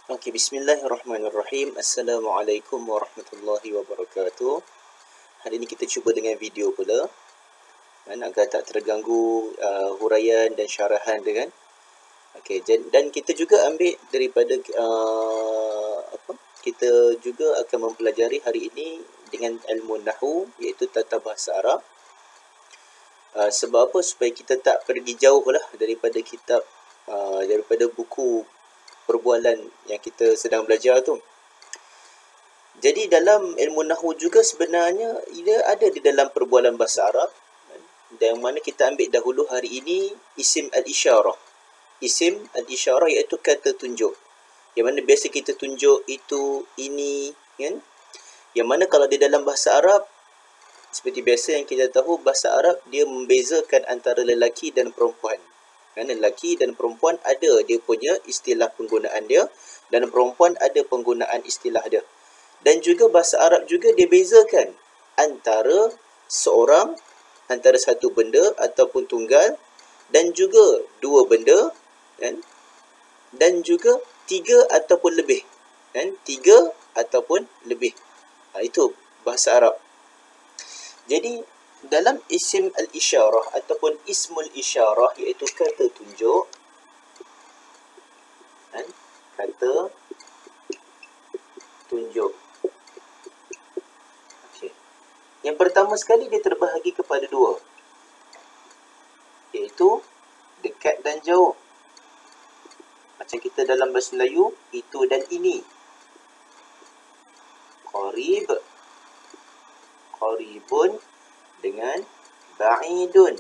Okey, bismillahirrahmanirrahim. Assalamualaikum warahmatullahi wabarakatuh. Hari ini kita cuba dengan video pula, agar tak terganggu huraian dan syarahan dia kan. Okey, dan kita juga ambil daripada kita juga akan mempelajari hari ini dengan ilmu nahwu, iaitu tata bahasa Arab. Sebab apa? Supaya kita tak pergi jauh lah daripada kitab, daripada buku perbualan yang kita sedang belajar tu. Jadi dalam ilmu nahwu juga sebenarnya ia ada di dalam perbualan bahasa Arab, dan mana kita ambil dahulu hari ini isim al-isyarah. Isim al-isyarah iaitu kata tunjuk, yang mana biasa kita tunjuk itu, ini, kan? Yang mana kalau di dalam bahasa Arab, seperti biasa yang kita tahu, bahasa Arab dia membezakan antara lelaki dan perempuan. Lelaki dan perempuan ada dia punya istilah penggunaan dia, dan perempuan ada penggunaan istilah dia. Dan juga bahasa Arab juga dia bezakan antara seorang, antara satu benda ataupun tunggal, dan juga dua benda, kan? Dan juga tiga ataupun lebih, kan? Tiga ataupun lebih. Itu bahasa Arab. Jadi dalam isim al-isyarah ataupun ismul isyarah, iaitu kata tunjuk, kan? Kata tunjuk. Okey. Yang pertama sekali dia terbahagi kepada dua, iaitu dekat dan jauh. Macam kita dalam bahasa Melayu, itu dan ini. Qarib, qaribun dengan ba'idun.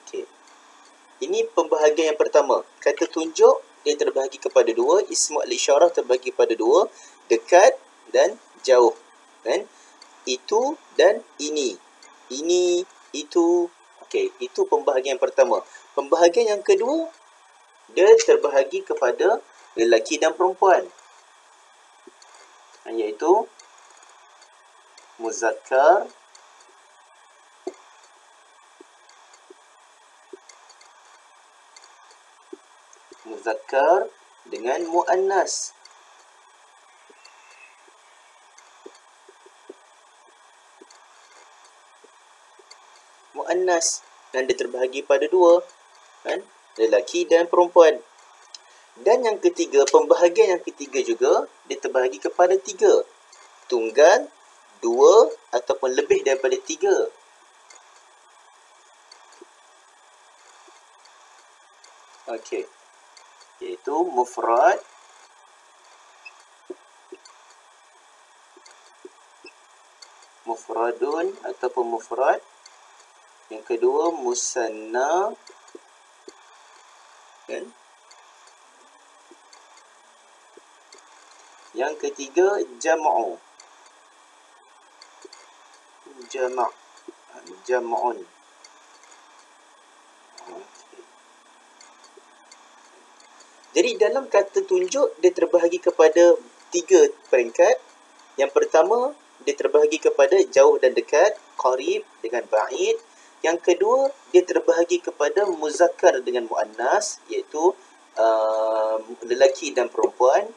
Okey. Ini pembahagian yang pertama. Kata tunjuk dia terbahagi kepada dua, ismu al-isyarah terbahagi kepada dua, dekat dan jauh, kan? Itu dan ini. Ini, itu. Okey, itu pembahagian yang pertama. Pembahagian yang kedua, dia terbahagi kepada lelaki dan perempuan, iaitu muzakkar dengan muannas. Muannas, dan dia terbahagi pada dua, kan? Lelaki dan perempuan. Dan yang ketiga, pembahagian yang ketiga juga dia terbahagi kepada tiga, tunggal, dua ataupun lebih daripada tiga. Okey, iaitu mufrad, mufradun ataupun mufrad. Yang kedua musanna, kan? Yang ketiga jam'u, jam'un. Jadi dalam kata tunjuk dia terbahagi kepada tiga peringkat. Yang pertama dia terbahagi kepada jauh dan dekat, qarib dengan ba'id. Yang kedua dia terbahagi kepada muzakkar dengan muannas, iaitu lelaki dan perempuan.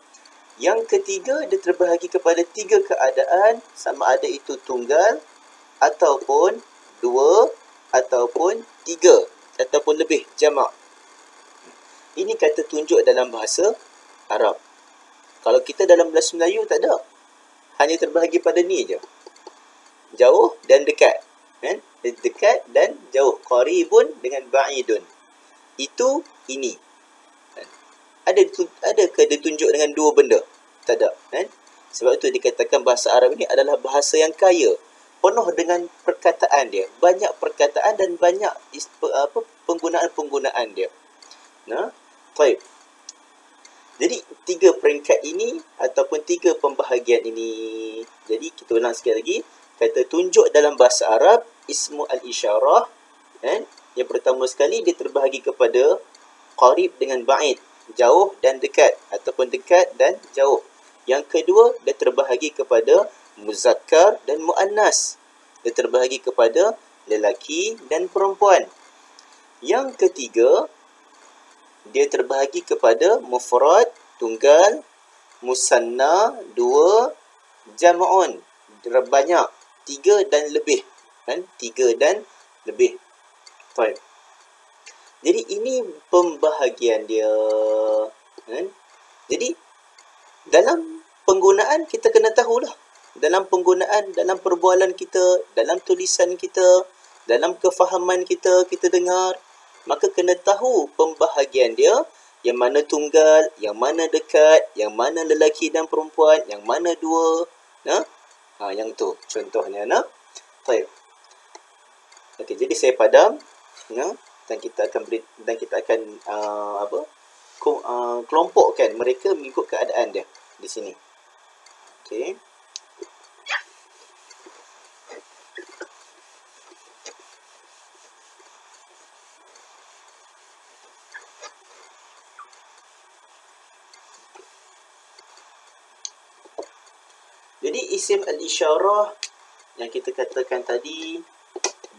Yang ketiga dia terbahagi kepada tiga keadaan, sama ada itu tunggal ataupun dua ataupun tiga ataupun lebih, jamak. Ini kata tunjuk dalam bahasa Arab. Kalau kita dalam bahasa Melayu tak ada, hanya terbahagi pada ni je, jauh dan dekat, kan? Dekat dan jauh, qaribun dengan ba'idun. Itu, ini. Adakah dia tunjuk dengan dua benda? Tak ada, kan? Sebab itu dikatakan bahasa Arab ini adalah bahasa yang kaya, penuh dengan perkataan dia, banyak perkataan dan banyak penggunaan-penggunaan dia. Baik. Jadi tiga peringkat ini ataupun tiga pembahagian ini. Jadi kita ulang sekali lagi. Kata tunjuk dalam bahasa Arab, ismu al-isyarah, kan? Yang pertama sekali dia terbahagi kepada qarib dengan ba'id, jauh dan dekat ataupun dekat dan jauh. Yang kedua dia terbahagi kepada muzakkar dan muannas. Dia terbahagi kepada lelaki dan perempuan. Yang ketiga dia terbahagi kepada mufrad, tunggal, musanna, dua, jam'un, banyak, tiga dan lebih. Kan? Tiga dan lebih. Baik. Jadi ini pembahagian dia. Kan? Jadi dalam penggunaan kita kena tahulah. Dalam penggunaan, dalam perbualan kita, dalam tulisan kita, dalam kefahaman kita, kita dengar, maka kena tahu pembahagian dia, yang mana tunggal, yang mana dekat, yang mana lelaki dan perempuan, yang mana dua. Nah, yang tu contohnya. Nah, baik. Okey, jadi saya padam. Nah, dan kita akan kelompokkan mereka mengikut keadaan dia di sini. Okey. Jadi isim al-isyarah yang kita katakan tadi,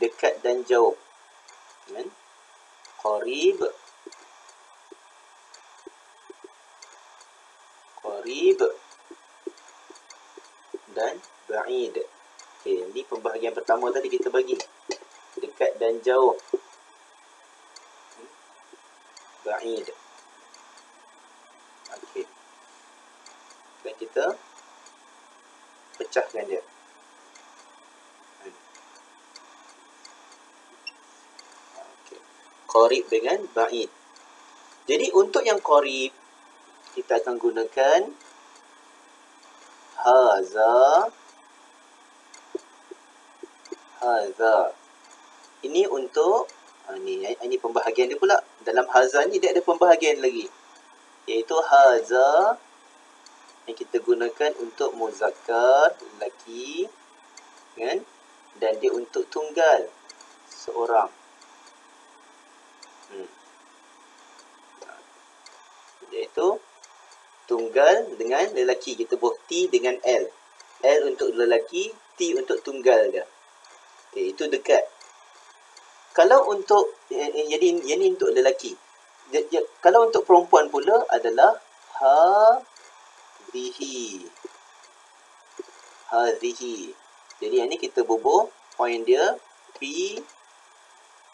dekat dan jauh. Kan? Qarib, dan ba'id. Okey, ini pembahagian pertama tadi kita bagi. Dekat dan jauh. Ba'id. Okey. Dan kita pecahkan dia. Okey. Qarib dengan ba'id. Jadi untuk yang qarib, kita akan gunakan haza. Ini untuk ini pembahagian dia pula. Dalam haza ni dia ada pembahagian lagi, iaitu haza yang kita gunakan untuk muzakkar, lelaki, kan? Dan dia untuk tunggal, seorang. Iaitu tunggal dengan lelaki. Kita buat T dengan L. L untuk lelaki, T untuk tunggal dia. Okay, itu dekat. Kalau untuk jadi ini untuk lelaki. Kalau untuk perempuan pula adalah hadhihi. Jadi yang ni kita bubuh poin dia P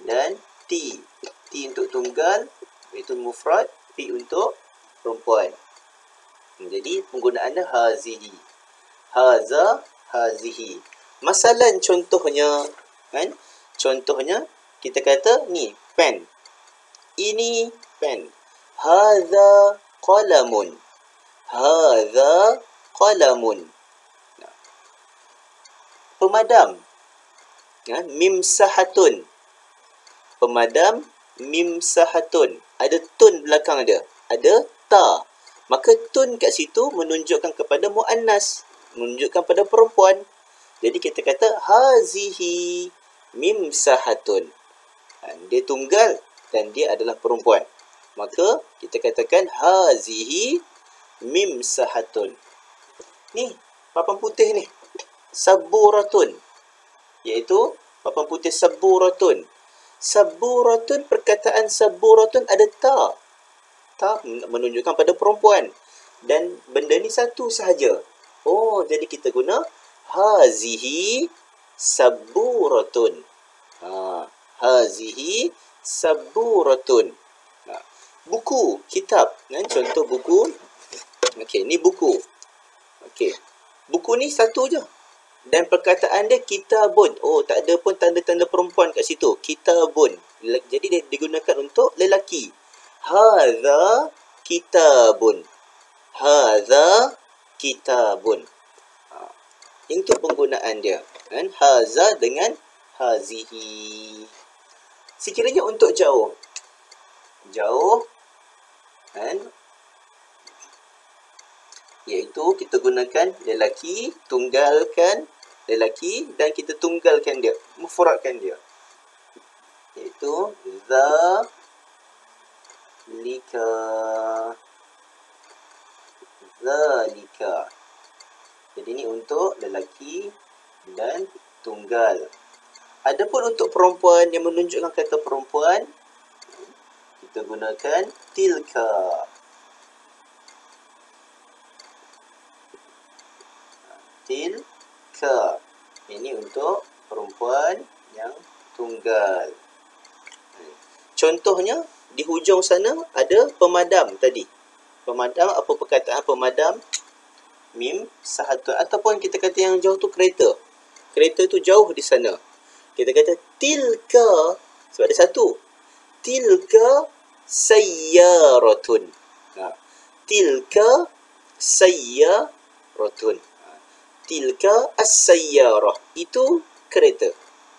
dan T. T untuk tunggal, iaitu mufrad, P untuk perempuan. Jadi penggunaannya hazihi. Haza, hazihi. Masalan contohnya, kan? Contohnya kita kata ni pen. Ini pen. Hadza qalamun. Hadza qalamun. Pemadam. Ya, mimsahatun. Pemadam mimsahatun. Ada tun belakang dia. Ada ta. Maka tun kat situ menunjukkan kepada muannas, menunjukkan pada perempuan. Jadi kita kata hazihi mimsahatun. Dia tunggal dan dia adalah perempuan. Maka kita katakan hazihi mimsahatun. Ni papan putih ni, saburatun, iaitu papan putih saburatun. Saburatun, perkataan saburatun ada ta. Ta menunjukkan pada perempuan. Dan benda ni satu sahaja. Oh, jadi kita guna hazihi saburatun. Hazihi saburatun. Buku, kitab. Contoh buku. Okey, ni buku. Okey. Buku ni satu je. Dan perkataan dia kitabun. Oh, tak ada pun tanda-tanda perempuan kat situ. Kitabun. Jadi dia digunakan untuk lelaki. Hadza kitabun. Hadza kitabun. Itu penggunaan dia. Kan? Haza dengan hazihi. Sekiranya untuk jauh. Jauh. Kan? Iaitu kita gunakan lelaki, tunggalkan lelaki dan kita tunggalkan dia, mufradkan dia. Iaitu zalika. Jadi ini untuk lelaki dan tunggal. Adapun untuk perempuan yang menunjukkan kata perempuan, kita kita gunakan tilka. Tilka. Ini untuk perempuan yang tunggal. Contohnya, di hujung sana ada pemadam tadi. Pemadam, apa perkataan pemadam? Mim sahatun. Ataupun kita kata yang jauh tu kereta. Kereta tu jauh di sana. Kita kata tilka, sebab ada satu. Tilka sayyaratun. Tilka sayyaratun. Tilka as-sayyarah. Itu kereta.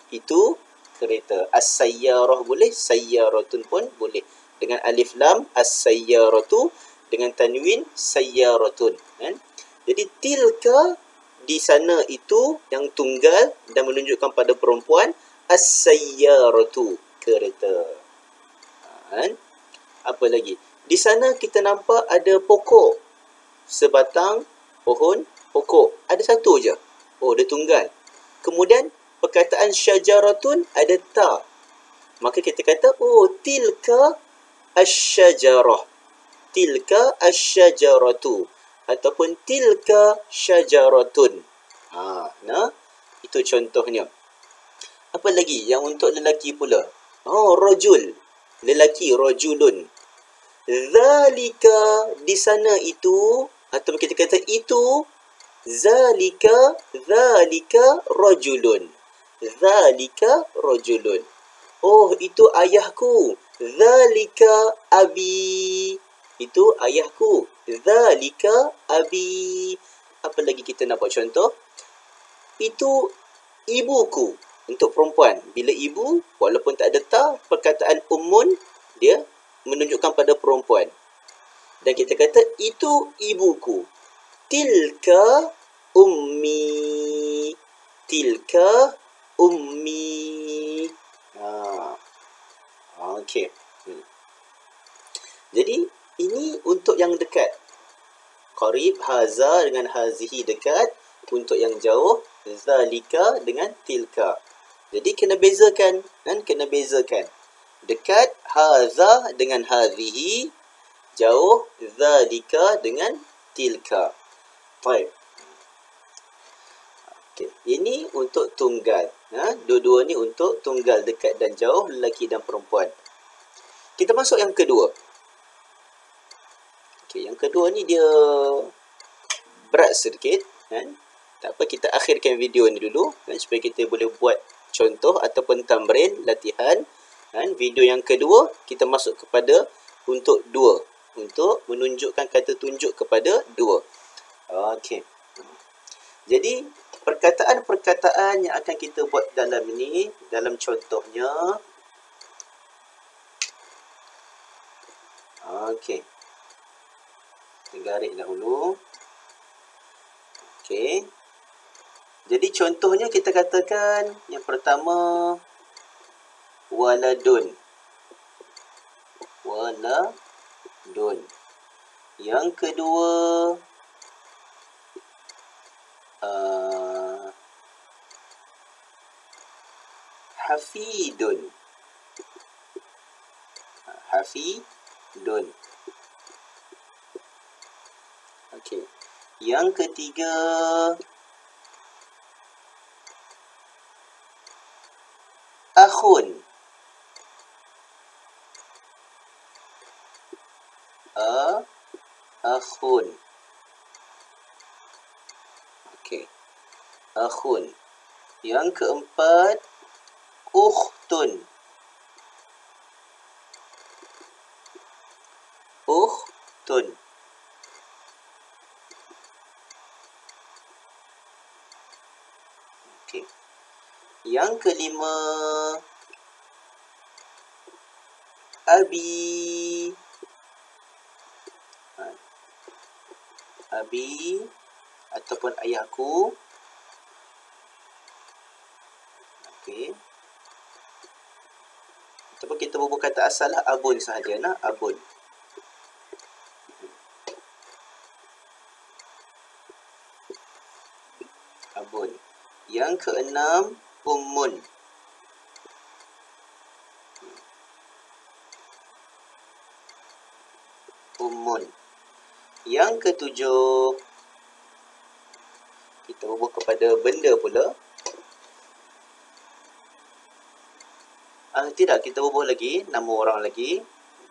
Itu kereta. As-sayyarah boleh, sayyaratun pun boleh. Dengan alif lam, as-sayyaratu. Dengan tanwin, sayyaratun. Kan? Jadi tilka di sana itu yang tunggal dan menunjukkan pada perempuan. As-sayyaratu, kereta. Kan? Apa lagi? Di sana kita nampak ada pokok. Sebatang pohon pokok. Ada satu je. Oh, dia tunggal. Kemudian perkataan syajaratun ada ta. Maka kita kata, oh, tilka asyajarah. Tilka asyajaratu. Ataupun tilka syajaratun. Nah, itu contohnya. Apa lagi yang untuk lelaki pula? Oh, rajul. Lelaki, rajulun. Zalika, di sana itu, atau kita kata itu, zalika rajulun. Zalika rajulun. Oh, itu ayahku. Zalika abi. Itu ayahku. Zalika abi. Apa lagi kita nak buat contoh? Itu ibuku. Untuk perempuan. Bila ibu, walaupun tak ada ta, perkataan ummun, dia menunjukkan pada perempuan. Dan kita kata, itu ibuku. Tilka ummi. Tilka ummi. Okey. Jadi, ini untuk yang dekat. Qarib, haza dengan hazihi dekat. Untuk yang jauh, zalika dengan tilka. Jadi, kena bezakan. Kan? Kena bezakan. Dekat, haza dengan hazihi. Jauh, zalika dengan tilka. Baik. Okay. Ini untuk tunggal. Dua-dua ni untuk tunggal, dekat dan jauh, lelaki dan perempuan. Kita masuk yang kedua. Okay, yang kedua ni dia berat sedikit. Kan? Tak apa, kita akhirkan video ni dulu. Kan? Supaya kita boleh buat contoh ataupun tamrin, latihan. Kan? Video yang kedua, kita masuk kepada untuk dua. Untuk menunjukkan kata tunjuk kepada dua. Okey. Jadi, perkataan-perkataan yang akan kita buat dalam ini, dalam contohnya. Okey. Kita garis dahulu. Okey. Jadi, contohnya kita katakan, yang pertama, waladun. Waladun. Yang kedua, hafidun. Hafidun. Okey. Yang ketiga, akhun. Akhun. Okey. Akhun. Yang keempat, ukhtun. Ukhtun. Okey. Yang kelima, abi. Abi ataupun ayahku. Okey. Ataupun kita bubuh kata asal lah, abun sahaja. Abun. Abun. Yang keenam, ummun. ummun. Yang ketujuh, kita ubah kepada benda pula. Tidak, kita ubah lagi nama orang lagi.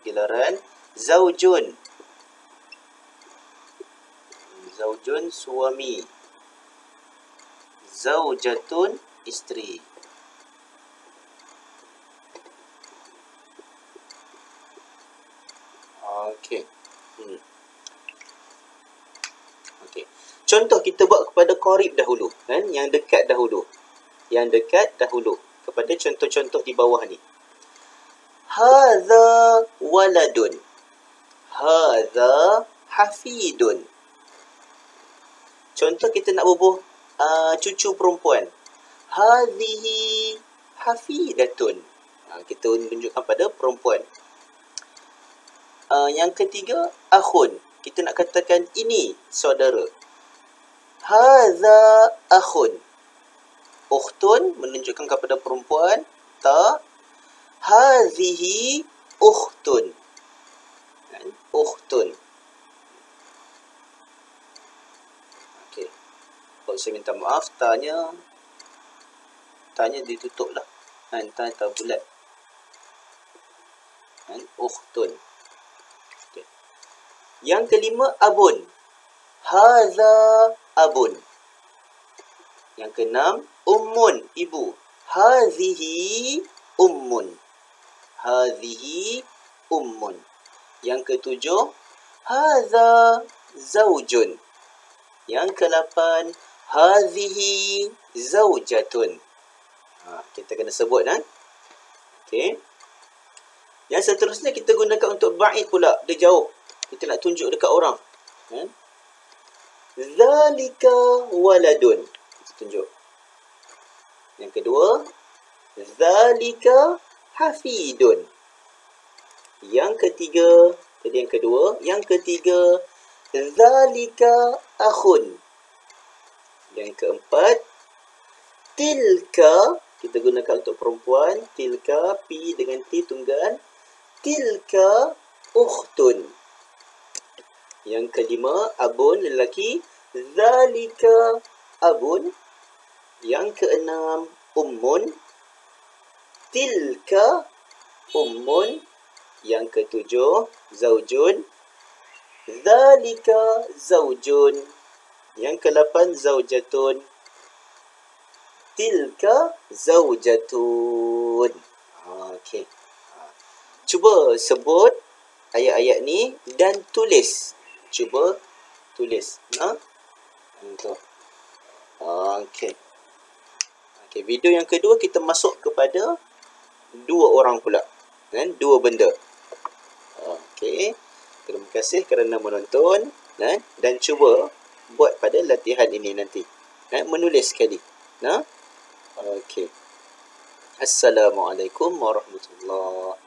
Giliran zaujun. Zaujun suami. Zaujatun isteri. Okey. Okey. Contoh kita buat kepada qarib dahulu, kan? Yang dekat dahulu. Yang dekat dahulu. Kepada contoh-contoh di bawah ni. Hadza waladun. Hadza hafidun. Contoh kita nak bubuh cucu perempuan. Hadhihi hafidatun. Kita tunjukkan pada perempuan. Yang ketiga, akhun. Kita nak katakan ini saudara. Hadza akhun. Ukhtun menunjukkan kepada perempuan. Ta. Hadhihi ukhtun. Ukhtun. Okey. Kalau saya minta maaf, tanya ditutup lah. Tanya tak bulat. Ukhtun. Okay. Yang kelima, abun. Hadza abun. Yang keenam, ummun, ibu. Hadhihi ummun. Hadhihi ummun. Yang ketujuh, hadza zaujun. Yang ke-8, hadhihi zaujatun. Kita kena sebut, kan? Okey. Yang seterusnya kita gunakan untuk ba'id pula. Dia jauh. Kita nak tunjuk dekat orang. Zalika waladun. Kita tunjuk. Yang kedua, zalika hafidun. Yang ketiga, tadi yang kedua. Yang ketiga, zalika akhun. Yang keempat, tilka. Kita gunakan untuk perempuan. Tilka, P dengan T tunggal. Tilka ukhtun. Yang kelima, abun, lelaki. Zalika abun. Yang keenam, ummun. Tilka ummun. Yang ketujuh, zaujun. Zalika zaujun. Yang ke-8, zaujatun. Tilka zaujatun. Okey. Cuba sebut ayat-ayat ni dan tulis. Cuba tulis. Okey. Okey, video yang kedua kita masuk kepada dua orang pula. Dua benda. Okey. Terima kasih kerana menonton. Dan cuba buat pada latihan ini nanti. Menulis sekali. Okey. Assalamualaikum warahmatullahi